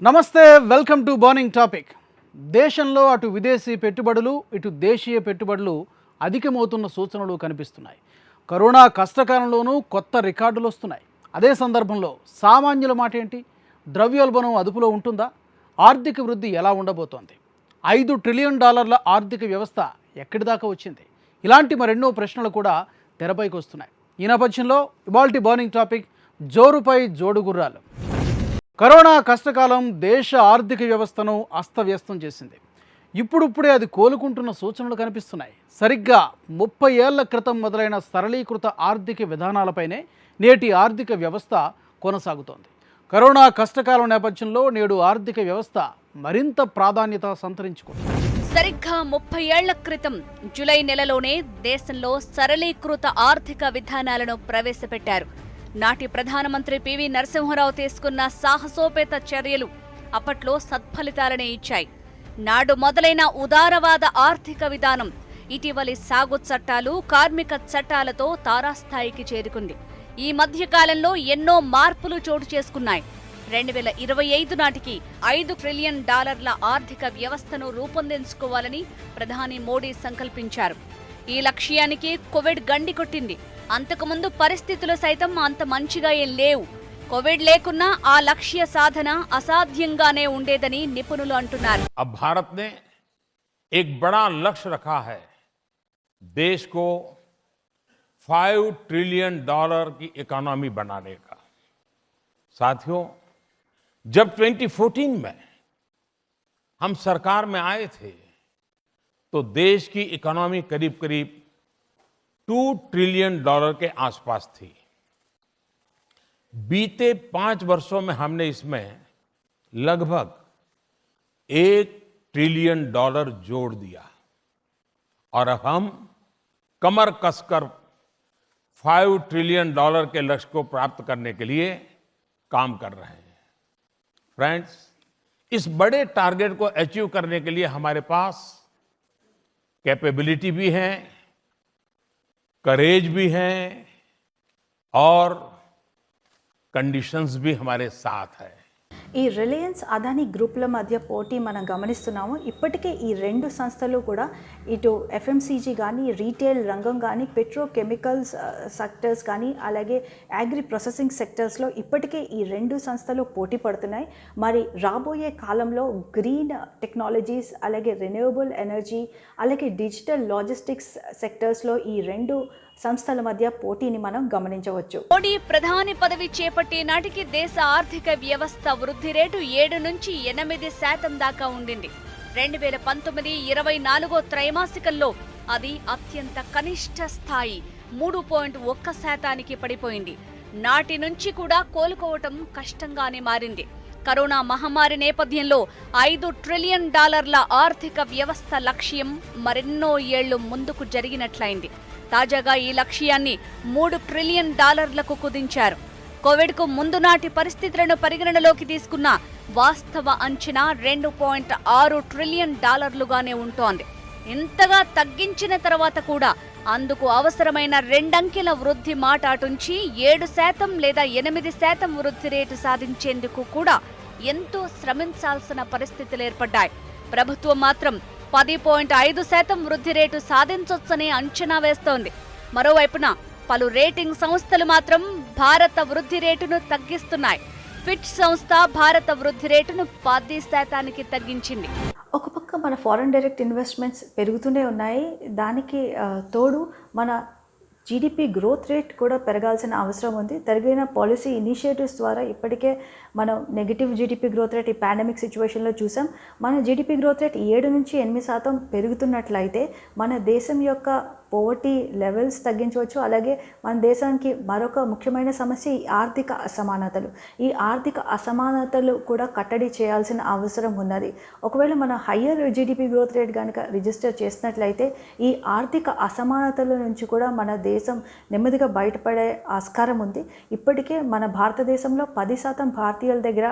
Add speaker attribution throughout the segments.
Speaker 1: నమస్తే, welcome to burning topic. దేశంలో అటు విదేశీ పెట్టుబడులు ఇటు దేశీయ పెట్టుబడులు అధికమవుతున్న సూచనలు కనిపిస్తున్నాయి. కరోనా కష్టకాలంలోనూ కొత్త రికార్డులు వస్తున్నాయి. అదే సందర్భంలో సామాన్యుల మాట ఏంటి? ద్రవ్యోల్బణం అదుపులో ఉంటుందా? ఆర్థిక వృద్ధి ఎలా ఉండబోతోంది? $5 ట్రిలియన్ ఆర్థిక వ్యవస్థ ఎక్కడి దాకా వచ్చింది? ఇలాంటి మరెన్నో ప్రశ్నలు కూడా తెరపైకి వస్తున్నాయి. ఈ నేపథ్యంలో ఇవాల్టి బర్నింగ్ టాపిక్ జోరుపై జోడుగుర్రాలు. కరోనా కష్టకాలం దేశ ఆర్థిక వ్యవస్థను అస్తవ్యస్తం చేసింది. ఇప్పుడిప్పుడే అది కోలుకుంటున్న సూచనలు కనిపిస్తున్నాయి. సరిగ్గా 30 ఏళ్ల క్రితం మొదలైన సరళీకృత ఆర్థిక విధానాలపైనే నేటి ఆర్థిక వ్యవస్థ కొనసాగుతోంది. కరోనా కష్టకాలం నేపథ్యంలో నేడు ఆర్థిక వ్యవస్థ మరింత ప్రాధాన్యత సంతరించుకుంది.
Speaker 2: సరిగ్గా 30 ఏళ్ల క్రితం జూలై నెలలోనే దేశంలో సరళీకృత ఆర్థిక విధానాలను ప్రవేశపెట్టారు. నాటి ప్రధానమంత్రి పివి నరసింహారావు తీసుకున్న సాహసోపేత చర్యలు అప్పట్లో సత్ఫలితాలనే ఇచ్చాయి. నాడు మొదలైన ఉదారవాద ఆర్థిక విధానం ఇటీవలి సాగు చట్టాలు, కార్మిక చట్టాలతో తారాస్థాయికి చేరుకుంది. ఈ మధ్య కాలంలో ఎన్నో మార్పులు చోటు చేసుకున్నాయి. 2025 నాటికి $5 ట్రిలియన్ ఆర్థిక వ్యవస్థను రూపొందించుకోవాలని ప్రధాని మోడీ సంకల్పించారు. ఈ లక్ష్యానికి కోవిడ్ గండి కొట్టింది. అంతకుముందు పరిస్థితులు సైతం అంత మంచిగా ఏం లేవు. కోవిడ్ లేకున్నా ఆ లక్ష్య సాధన అసాధ్యంగానే ఉండేదని నిపుణులు అంటున్నారు.
Speaker 3: अब भारत ने एक बड़ा लक्ष्य रखा है, देश को $5 ट्रिलियन की इकोनॉमी बनाने का। साथियों, जब 2014 में हम सरकार में आए थे तो देश की इकोनॉमी करीब करीब $2 ट्रिलियन के आसपास थी। बीते 5 वर्षों में हमने इसमें लगभग $1 ट्रिलियन जोड़ दिया और अब हम कमर कसकर $5 ट्रिलियन के लक्ष्य को प्राप्त करने के लिए काम कर रहे हैं। फ्रेंड्स, इस बड़े टारगेट को अचीव करने के लिए हमारे पास कैपेबिलिटी भी है, करेज भी है और कंडीशंस भी हमारे साथ है।
Speaker 4: ఈ రిలయన్స్ అదానీ గ్రూపుల మధ్య పోటీ మనం గమనిస్తున్నాము. ఇప్పటికే ఈ రెండు సంస్థలు కూడా ఇటు ఎఫ్ఎంసీజీ కానీ, రీటైల్ రంగం కానీ, పెట్రోకెమికల్స్ సెక్టర్స్ కానీ, అలాగే అగ్రి ప్రాసెసింగ్ సెక్టర్స్లో ఇప్పటికే ఈ రెండు సంస్థలు పోటీ పడుతున్నాయి. మరి రాబోయే కాలంలో గ్రీన్ టెక్నాలజీస్, అలాగే రెన్యూవబుల్ ఎనర్జీ, అలాగే డిజిటల్ లాజిస్టిక్స్ సెక్టర్స్లో ఈ రెండు సంస్థల మధ్య పోటీని మనం గమనించవచ్చు.
Speaker 2: మోడీ ప్రధాని పదవి చేపట్టే నాటికి దేశ ఆర్థిక వ్యవస్థ వృద్ధి రేటు 7 నుంచి 8% దాకా ఉండింది. 2019-24 త్రైమాసికంలో అది అత్యంత కనిష్ట స్థాయి 3.1% పడిపోయింది. నాటి నుంచి కూడా కోలుకోవటం కష్టంగానే మారింది. కరోనా మహమ్మారి నేపథ్యంలో $5 ట్రిలియన్ ఆర్థిక వ్యవస్థ లక్ష్యం మరెన్నో ఏళ్లు ముందుకు జరిగినట్లయింది. తాజాగా ఈ లక్ష్యాన్ని $3 ట్రిలియన్ కుదించారు. కోవిడ్కు ముందు నాటి పరిస్థితులను పరిగణనలోకి తీసుకున్న వాస్తవ అంచనా $2.6 ట్రిలియన్ ఉంటోంది. ఇంతగా తగ్గించిన తర్వాత కూడా అందుకు అవసరమైన 2 అంకెల వృద్ధి మాట అటుంచి 7% లేదా 8% వృద్ధి రేటు సాధించేందుకు కూడా ఎంతో శ్రమించాల్సిన పరిస్థితులు ఏర్పడ్డాయి. ప్రభుత్వం మాత్రం 10.5% వృద్ధి రేటు సాధించొచ్చని అంచనా వేస్తోంది. మరోవైపున పలు రేటింగ్ సంస్థలు మాత్రం భారత వృద్ధి రేటును తగ్గిస్తున్నాయి. ఫిచ్ సంస్థ భారత వృద్ధి రేటును 10% తగ్గించింది.
Speaker 4: ఒక పక్క మన ఫారెన్ డైరెక్ట్ ఇన్వెస్ట్మెంట్స్ పెరుగుతూనే ఉన్నాయి. దానికి తోడు మన జీడిపి గ్రోత్ రేట్ కూడా పెరగాల్సిన అవసరం ఉంది. తగిన పాలసీ ఇనిషియేటివ్స్ ద్వారా ఇప్పటికే మనం నెగిటివ్ జీడిపి గ్రోత్ రేట్ ఈ పాండమిక్ సిచ్యువేషన్లో చూసాం. మన జీడిపి గ్రోత్ రేట్ 7 నుంచి 8% పెరుగుతున్నట్లయితే మన దేశం యొక్క పోవర్టీ లెవెల్స్ తగ్గించవచ్చు. అలాగే మన దేశానికి మరొక ముఖ్యమైన సమస్య ఈ ఆర్థిక అసమానతలు. ఈ ఆర్థిక అసమానతలు కూడా కట్టడి చేయాల్సిన అవసరం ఉన్నది. ఒకవేళ మన హయ్యర్ జీడిపి గ్రోత్ రేట్ కనుక రిజిస్టర్ చేసినట్లయితే ఈ ఆర్థిక అసమానతల నుంచి కూడా మన దేశం నెమ్మదిగా బయటపడే ఆస్కారం ఉంది. ఇప్పటికే మన భారతదేశంలో 10% భారతీయుల దగ్గర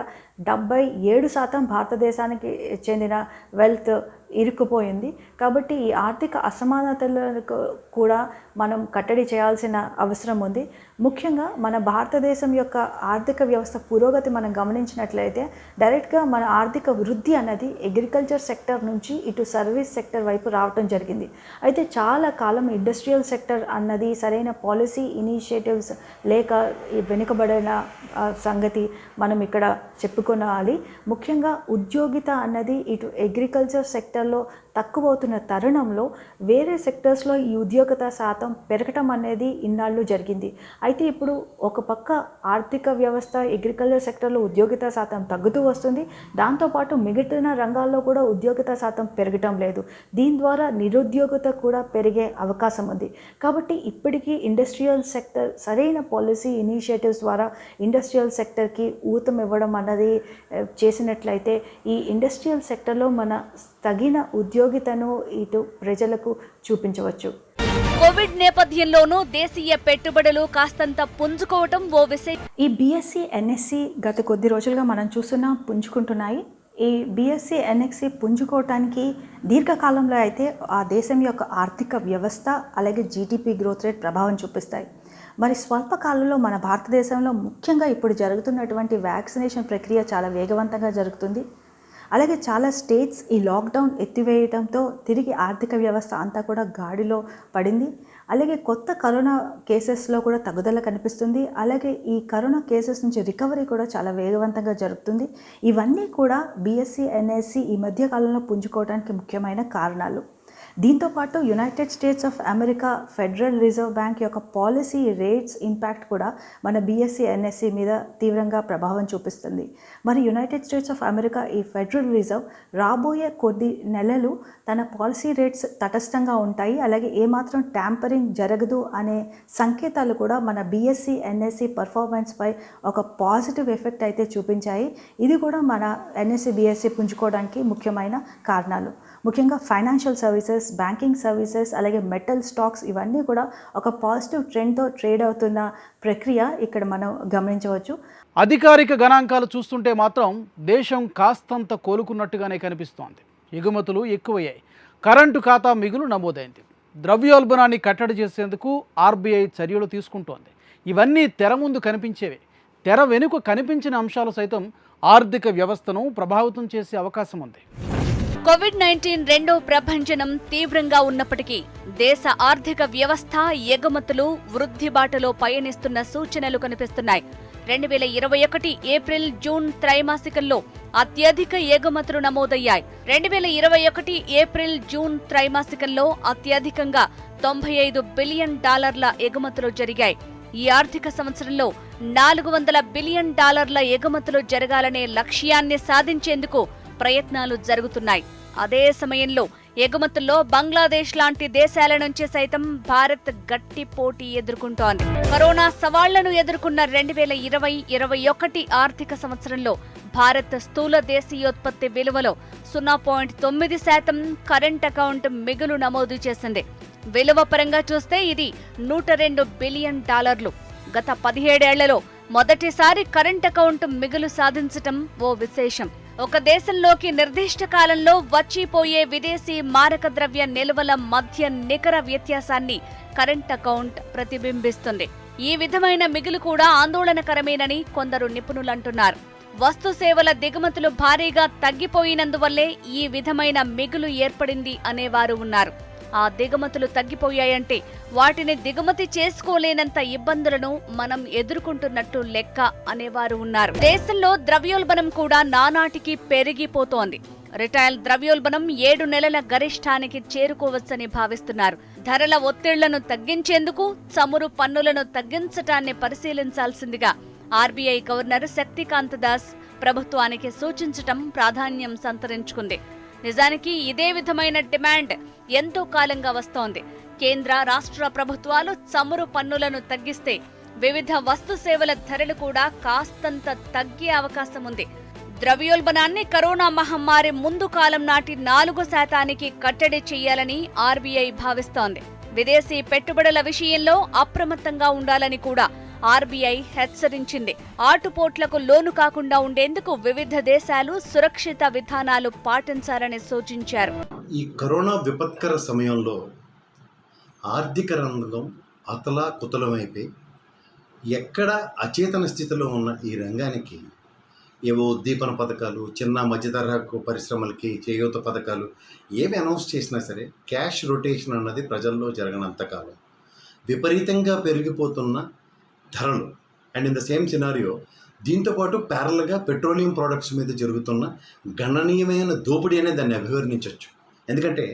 Speaker 4: 77% భారతదేశానికి చెందిన వెల్త్ ఇరుక్కుపోయింది. కాబట్టి ఈ ఆర్థిక అసమానతలకు కూడా మనం కట్టడి చేయాల్సిన అవసరం ఉంది. ముఖ్యంగా మన భారతదేశం యొక్క ఆర్థిక వ్యవస్థ పురోగతి మనం గమనించినట్లయితే డైరెక్ట్గా మన ఆర్థిక వృద్ధి అన్నది అగ్రికల్చర్ సెక్టర్ నుంచి ఇటు సర్వీస్ సెక్టర్ వైపు రావటం జరిగింది. అయితే చాలా కాలం ఇండస్ట్రియల్ సెక్టర్ అన్నది సరైన పాలసీ ఇనిషియేటివ్స్ లేక ఈ వెనుకబడిన సంగతి మనం ఇక్కడ చెప్పుకోవాలి. ముఖ్యంగా ఉద్యోగిత అన్నది ఇటు అగ్రికల్చర్ సెక్టర్లో తక్కువవుతున్న తరుణంలో వేరే సెక్టర్స్లో ఈ ఉద్యోగిత శాతం పెరగటం అనేది ఇన్నాళ్ళు జరిగింది. అయితే ఇప్పుడు ఒక పక్క ఆర్థిక వ్యవస్థ అగ్రికల్చర్ సెక్టర్లో ఉద్యోగిత శాతం తగ్గుతూ వస్తుంది, దాంతోపాటు మిగిలిన రంగాల్లో కూడా ఉద్యోగిత శాతం పెరగటం లేదు. దీని ద్వారా నిరుద్యోగిత కూడా పెరిగే అవకాశం ఉంది. కాబట్టి ఇప్పటికీ ఇండస్ట్రియల్ సెక్టర్ సరైన పాలసీ ఇనిషియేటివ్స్ ద్వారా ఇండస్ట్రియల్ సెక్టర్కి ఊతం ఇవ్వడం అన్నది చేసినట్లయితే ఈ ఇండస్ట్రియల్ సెక్టర్లో మన తగిన ఉద్యోగితను ఇటు ప్రజలకు చూపించవచ్చు.
Speaker 2: కోవిడ్ నేపథ్యంలోనూ దేశీయ పెట్టుబడులు కాస్తంత పుంజుకోవటం ఓ విశేషం.
Speaker 4: ఈ బీఎస్సీ ఎన్ఎస్సి గత కొద్ది రోజులుగా మనం చూస్తున్నా పుంజుకుంటున్నాయి. ఈ బీఎస్సీ ఎన్ఎస్సి పుంజుకోవటానికి దీర్ఘకాలంలో అయితే ఆ దేశం యొక్క ఆర్థిక వ్యవస్థ అలాగే జీడిపి గ్రోత్ రేట్ ప్రభావం చూపిస్తాయి. మరి స్వల్పకాలంలో మన భారతదేశంలో ముఖ్యంగా ఇప్పుడు జరుగుతున్నటువంటి వ్యాక్సినేషన్ ప్రక్రియ చాలా వేగవంతంగా జరుగుతుంది. అలాగే చాలా స్టేట్స్ ఈ లాక్డౌన్ ఎత్తివేయడంతో తిరిగి ఆర్థిక వ్యవస్థ అంతా కూడా గాడిలో పడింది. అలాగే కొత్త కరోనా కేసెస్లో కూడా తగ్గుదల కనిపిస్తుంది. అలాగే ఈ కరోనా కేసెస్ నుంచి రికవరీ కూడా చాలా వేగవంతంగా జరుగుతుంది. ఇవన్నీ కూడా బీఎస్సీ ఎన్ఎస్సి ఈ మధ్య కాలంలో పుంజుకోవడానికి ముఖ్యమైన కారణాలు. దీంతోపాటు United states of America federal reserve bank యొక్క పాలసీ రేట్స్ ఇంపాక్ట్ కూడా మన బీఎస్సీ ఎన్ఎస్సి మీద తీవ్రంగా ప్రభావం చూపిస్తుంది. మరి యునైటెడ్ స్టేట్స్ ఆఫ్ అమెరికా ఈ ఫెడరల్ రిజర్వ్ రాబోయే కొద్ది నెలలు తన పాలసీ రేట్స్ తటస్థంగా ఉంటాయి, అలాగే ఏమాత్రం ట్యాంపరింగ్ జరగదు అనే సంకేతాలు కూడా మన బీఎస్సీ ఎన్ఎస్సి పర్ఫార్మెన్స్పై ఒక పాజిటివ్ ఎఫెక్ట్ అయితే చూపించాయి. ఇది కూడా మన ఎన్ఎస్సి బీఎస్సీ పుంజుకోవడానికి ముఖ్యమైన కారణాలు. ముఖ్యంగా ఫైనాన్షియల్ సర్వీసెస్, బ్యాంకింగ్ సర్వీసెస్, అలాగే మెటల్ స్టాక్స్ ఇవన్నీ కూడా ఒక పాజిటివ్ ట్రెండ్తో ట్రేడ్ అవుతున్న ప్రక్రియ ఇక్కడ మనం గమనించవచ్చు.
Speaker 1: అధికారిక గణాంకాలు చూస్తుంటే మాత్రం దేశం కాస్తంత కోలుకున్నట్టుగానే కనిపిస్తోంది. ఎగుమతులు ఎక్కువయ్యాయి, కరెంటు ఖాతా మిగులు నమోదైంది, ద్రవ్యోల్బణాన్ని కట్టడి చేసేందుకు ఆర్బీఐ చర్యలు తీసుకుంటోంది. ఇవన్నీ తెర ముందు కనిపించేవే. తెర వెనుక కనిపించిన అంశాలు సైతం ఆర్థిక వ్యవస్థను ప్రభావితం చేసే అవకాశం ఉంది.
Speaker 2: కోవిడ్-19 రెండో ప్రభంజనం తీవ్రంగా ఉన్నప్పటికీ దేశ ఆర్థిక వ్యవస్థ ఎగుమతులు వృద్ధి బాటలో పయనిస్తున్న సూచనలు కనిపిస్తున్నాయి. 2021 ఏప్రిల్ జూన్ త్రైమాసికంలో అత్యధిక ఎగుమతులు నమోదయ్యాయి. 2021 ఏప్రిల్ జూన్ త్రైమాసికంలో అత్యధికంగా $95 బిలియన్ ఎగుమతులు జరిగాయి. ఈ ఆర్థిక సంవత్సరంలో $400 బిలియన్ ఎగుమతులు జరగాలనే లక్ష్యాన్ని సాధించేందుకు ప్రయత్నాలు జరుగుతున్నాయి. అదే సమయంలో ఎగుమతుల్లో బంగ్లాదేశ్ లాంటి దేశాల నుంచి సైతం భారత్ గట్టి పోటీ ఎదుర్కొంటోంది. కరోనా సవాళ్లను ఎదుర్కొన్న 2020-21 ఆర్థిక సంవత్సరంలో భారత్ స్థూల దేశీయోత్పత్తి విలువలో 0.9% కరెంట్ అకౌంట్ మిగులు నమోదు చేసింది. విలువ పరంగా చూస్తే ఇది $102 బిలియన్. గత 17 ఏళ్లలో మొదటిసారి కరెంట్ అకౌంట్ మిగులు సాధించటం ఓ విశేషం. ఒక దేశంలోకి నిర్దిష్ట కాలంలో వచ్చిపోయే విదేశీ మారక ద్రవ్య నిల్వల మధ్య నికర వ్యత్యాసాన్ని కరెంట్ అకౌంట్ ప్రతిబింబిస్తుంది. ఈ విధమైన మిగులు కూడా ఆందోళనకరమేనని కొందరు నిపుణులంటున్నారు. వస్తు సేవల దిగుమతులు భారీగా తగ్గిపోయినందువల్లే ఈ విధమైన మిగులు ఏర్పడింది అనేవారు ఉన్నారు. ఆ దిగుమతులు తగ్గిపోయాయంటే వాటిని దిగుమతి చేసుకోలేనంత ఇబ్బందులను మనం ఎదుర్కొంటున్నట్టు లెక్క అనేవారు ఉన్నారు. దేశంలో ద్రవ్యోల్బణం కూడా నానాటికి పెరిగిపోతోంది. రిటైల్ ద్రవ్యోల్బణం 7 నెలల గరిష్టానికి చేరుకోవచ్చని భావిస్తున్నారు. ధరల ఒత్తిళ్లను తగ్గించేందుకు చమురు పన్నులను తగ్గించటాన్ని పరిశీలించాల్సిందిగా ఆర్బీఐ గవర్నర్ శక్తికాంత దాస్ ప్రభుత్వానికి సూచించటం ప్రాధాన్యం సంతరించుకుంది. నిజానికి ఇదే విధమైన డిమాండ్ ఎంతో కాలంగా వస్తోంది. కేంద్ర రాష్ట్ర ప్రభుత్వాలు చమురు పన్నులను తగ్గిస్తే వివిధ వస్తు సేవల ధరలు కూడా కాస్తంత తగ్గే అవకాశం ఉంది. ద్రవ్యోల్బణాన్ని కరోనా మహమ్మారి ముందు కాలం నాటి 4% కట్టడి చేయాలని ఆర్బీఐ భావిస్తోంది. విదేశీ పెట్టుబడుల విషయంలో అప్రమత్తంగా ఉండాలని కూడా ఆర్బీఐ హెచ్చరించింది. ఆటుపోట్లకు లోను కాకుండా ఉండేందుకు వివిధ దేశాలు సురక్షిత విధానాలు పాటించాలని సూచించారు.
Speaker 5: ఈ కరోనా విపత్కర సమయంలో ఆర్థిక రంగం అతలాకుతలమైపోయి ఎక్కడ అచేతన స్థితిలో ఉన్న ఈ రంగానికి ఏవో ఉద్దీపన పథకాలు, చిన్న మధ్య తరహా పరిశ్రమలకి చేయూత పథకాలు ఏవి అనౌన్స్ చేసినా సరే క్యాష్ రొటేషన్ అన్నది ప్రజల్లో జరగనంతకాలం విపరీతంగా పెరిగిపోతున్న ధరలు and in the same scenario దీంతోపాటు ప్యారల్గా పెట్రోలియం ప్రోడక్ట్స్ మీద జరుగుతున్న గణనీయమైన దోపిడీ అనే దాన్ని అభివర్ణించవచ్చు. ఎందుకంటే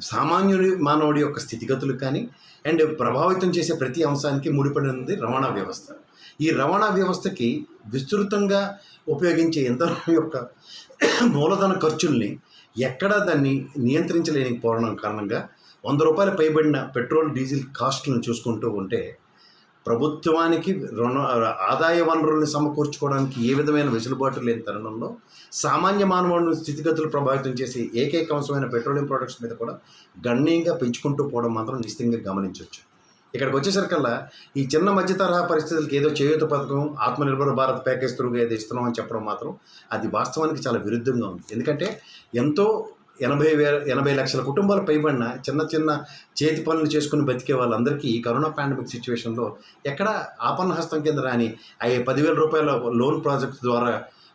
Speaker 5: సామాన్యుడి మానవుడి యొక్క స్థితిగతులు కానీ అండ్ ప్రభావితం చేసే ప్రతి అంశానికి ముడిపడినది రవాణా వ్యవస్థ. ఈ రవాణా వ్యవస్థకి విస్తృతంగా ఉపయోగించే యంత్రం యొక్క మూలధన ఖర్చుల్ని ఎక్కడా దాన్ని నియంత్రించలేకపోవడం కారణంగా 100 రూపాయలు పైబడిన పెట్రోల్ డీజిల్ కాస్ట్లను చూసుకుంటూ ఉంటే ప్రభుత్వానికి ఆదాయ వనరుల్ని సమకూర్చుకోవడానికి ఏ విధమైన వెసులుబాటు లేని తరుణంలో సామాన్య మానవుని స్థితిగతులు ప్రభావితం చేసే ఏకైక అంశమైన పెట్రోలియం ప్రొడక్ట్స్ మీద కూడా గణనీయంగా పెంచుకుంటూ పోవడం మాత్రం నిశ్చితంగా గమనించవచ్చు. ఇక్కడికి వచ్చేసరికల్లా ఈ చిన్న మధ్య తరహా పరిస్థితులకి ఏదో చేయూత పథకం, ఆత్మనిర్భర్ భారత్ ప్యాకేజ్ త్రూగా ఏదో ఇస్తున్నాం అని చెప్పడం మాత్రం అది వాస్తవానికి చాలా విరుద్ధంగా ఉంది. ఎందుకంటే ఎంతో 80 లక్షల కుటుంబాలు పైబడిన చిన్న చేతి పనులు చేసుకుని బతికే వాళ్ళందరికీ ఈ కరోనా పాండమిక్ సిచ్యువేషన్లో ఎక్కడ ఆపన్న హస్తం కింద రాని 10,000 రూపాయల లోన్ ప్రాజెక్ట్ ద్వారా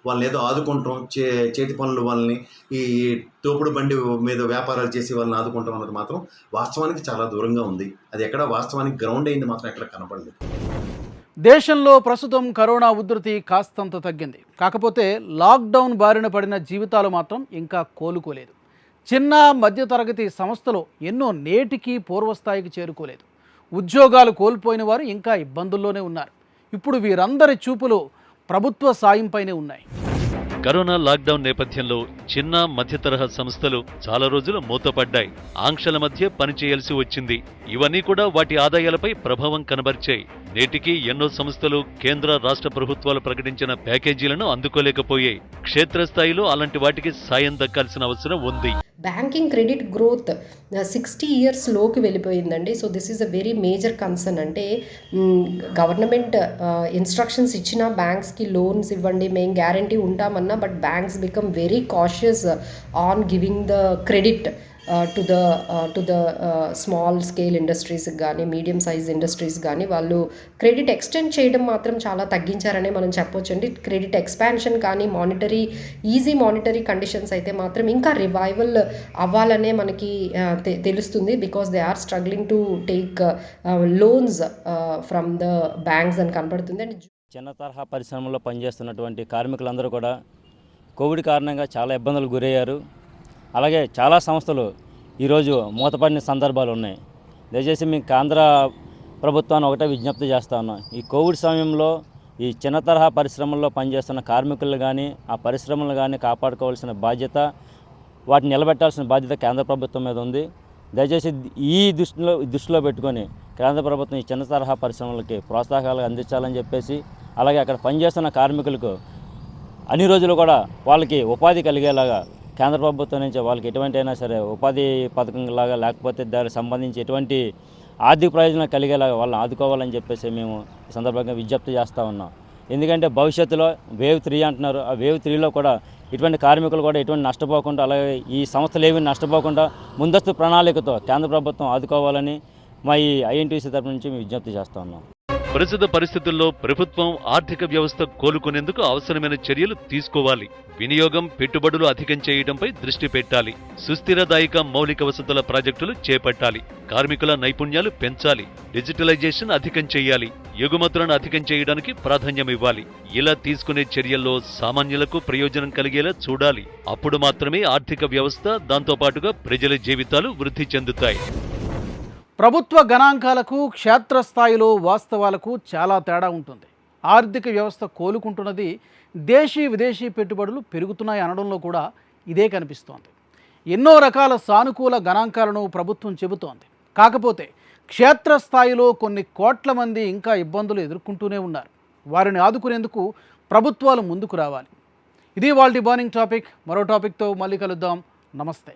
Speaker 5: వాళ్ళని ఏదో ఆదుకుంటాం, చేతి పనులు వాళ్ళని ఈ తోపుడు బండి మీద వ్యాపారాలు చేసి వాళ్ళని ఆదుకుంటాం అన్నది మాత్రం వాస్తవానికి చాలా దూరంగా ఉంది. అది ఎక్కడ వాస్తవానికి గ్రౌండ్ అయింది మాత్రం ఎక్కడ కనపడలేదు.
Speaker 1: దేశంలో ప్రస్తుతం కరోనా ఉధృతి కాస్తంత తగ్గింది. కాకపోతే లాక్డౌన్ బారిన పడిన జీవితాలు మాత్రం ఇంకా కోలుకోలేదు. చిన్న మధ్యతరగతి సంస్థలు ఎన్నో నేటికి పూర్వస్థాయికి చేరుకోలేదు. ఉద్యోగాలు కోల్పోయిన వారు ఇంకా ఇబ్బందుల్లోనే ఉన్నారు. ఇప్పుడు వీరందరి చూపులు ప్రభుత్వ సాయంపైనే ఉన్నాయి.
Speaker 6: కరోనా లాక్డౌన్ నేపథ్యంలో చిన్న మధ్య తరహా సంస్థలు చాలా రోజులు మూతపడ్డాయి. ఆంక్షల మధ్య పనిచేయాల్సి వచ్చింది. ఇవన్నీ కూడా వాటి ఆదాయాలపై ప్రభావం కనబర్చాయి. నేటికి ఎన్నో సంస్థలు కేంద్ర రాష్ట్ర ప్రభుత్వాలు ప్రకటించిన ప్యాకేజీలను అందుకోలేకపోయాయి. క్షేత్రస్థాయిలో అలాంటి వాటికి సాయం దక్కాల్సిన అవసరం ఉంది.
Speaker 7: బ్యాంకింగ్ క్రెడిట్ గ్రోత్ 60 ఇయర్స్లోకి వెళ్ళిపోయిందండి. So this is a very major concern. అంటే గవర్నమెంట్ ఇన్స్ట్రక్షన్స్ ఇచ్చిన బ్యాంక్స్కి లోన్స్ ఇవ్వండి, మేము గ్యారంటీ ఉంటామన్నా, but banks become very cautious on giving the credit to the small scale ఇండస్ట్రీస్కి కానీ మీడియం సైజ్ ఇండస్ట్రీస్ కానీ వాళ్ళు క్రెడిట్ ఎక్స్టెండ్ చేయడం మాత్రం చాలా తగ్గించారనే మనం చెప్పొచ్చండి. క్రెడిట్ ఎక్స్పాన్షన్ కానీ ఈజీ మానిటరీ కండిషన్స్ అయితే మాత్రం ఇంకా రివైవల్ అవ్వాలనే మనకి తెలుస్తుంది. Because they are struggling to take loans from the banks అని కనపడుతుంది. అండ్
Speaker 8: చిన్న తరహా పరిశ్రమల్లో పనిచేస్తున్నటువంటి కార్మికులందరూ కూడా కోవిడ్ కారణంగా చాలా ఇబ్బందులు గురయ్యారు. అలాగే చాలా సంస్థలు ఈరోజు మూతపడిన సందర్భాలు ఉన్నాయి. దయచేసి మేము కేంద్ర ప్రభుత్వాన్ని ఒకటే విజ్ఞప్తి చేస్తా ఉన్నాం. ఈ కోవిడ్ సమయంలో ఈ చిన్న తరహా పరిశ్రమల్లో పనిచేస్తున్న కార్మికులు కానీ ఆ పరిశ్రమలు కానీ కాపాడుకోవాల్సిన బాధ్యత, వాటిని నిలబెట్టాల్సిన బాధ్యత కేంద్ర ప్రభుత్వం మీద ఉంది. దయచేసి ఈ దృష్టిలో పెట్టుకొని కేంద్ర ప్రభుత్వం ఈ చిన్న తరహా పరిశ్రమలకి ప్రోత్సాహకాలు అందించాలని చెప్పేసి, అలాగే అక్కడ పనిచేస్తున్న కార్మికులకు అన్ని రోజులు కూడా వాళ్ళకి ఉపాధి కలిగేలాగా కేంద్ర ప్రభుత్వం నుంచి వాళ్ళకి ఎటువంటి అయినా సరే ఉపాధి పథకంలాగా లేకపోతే దానికి సంబంధించి ఎటువంటి ఆర్థిక ప్రయోజనం కలిగేలాగా వాళ్ళని ఆదుకోవాలని చెప్పేసి మేము ఈ సందర్భంగా విజ్ఞప్తి చేస్తూ ఉన్నాం. ఎందుకంటే భవిష్యత్తులో వేవ్ 3 అంటున్నారు. ఆ వేవ్ 3లో కూడా ఇటువంటి కార్మికులు కూడా ఎటువంటి నష్టపోకుండా, అలాగే ఈ సంస్థలు ఏమి నష్టపోకుండా ముందస్తు ప్రణాళికతో కేంద్ర ప్రభుత్వం ఆదుకోవాలని మా ఈ ఐఎన్టీసీ తరపు నుంచి మేము విజ్ఞప్తి చేస్తూ ఉన్నాం.
Speaker 6: ప్రస్తుత పరిస్థితుల్లో ప్రభుత్వం ఆర్థిక వ్యవస్థ కోలుకునేందుకు అవసరమైన చర్యలు తీసుకోవాలి. వినియోగం, పెట్టుబడులు అధికం చేయడంపై దృష్టి పెట్టాలి. సుస్థిరదాయక మౌలిక వసతుల ప్రాజెక్టులు చేపట్టాలి. కార్మికుల నైపుణ్యాలు పెంచాలి. డిజిటలైజేషన్ అధికం చేయాలి. ఎగుమతులను అధికం చేయడానికి ప్రాధాన్యం ఇవ్వాలి. ఇలా తీసుకునే చర్యల్లో సామాన్యులకు ప్రయోజనం కలిగేలా చూడాలి. అప్పుడు మాత్రమే ఆర్థిక వ్యవస్థ, దాంతోపాటుగా ప్రజల జీవితాలు వృద్ధి చెందుతాయి.
Speaker 1: ప్రభుత్వ గణాంకాలకు క్షేత్రస్థాయిలో వాస్తవాలకు చాలా తేడా ఉంటుంది. ఆర్థిక వ్యవస్థ కోలుకుంటున్నది, దేశీ విదేశీ పెట్టుబడులు పెరుగుతున్నాయి అనడంలో కూడా ఇదే కనిపిస్తోంది. ఎన్నో రకాల సానుకూల గణాంకాలను ప్రభుత్వం చెబుతోంది. కాకపోతే క్షేత్రస్థాయిలో కొన్ని కోట్ల మంది ఇంకా ఇబ్బందులు ఎదుర్కొంటూనే ఉన్నారు. వారిని ఆదుకునేందుకు ప్రభుత్వాలు ముందుకు రావాలి. ఇది వాళ్ళ మార్నింగ్ టాపిక్. మరో టాపిక్తో మళ్ళీ కలుద్దాం. నమస్తే.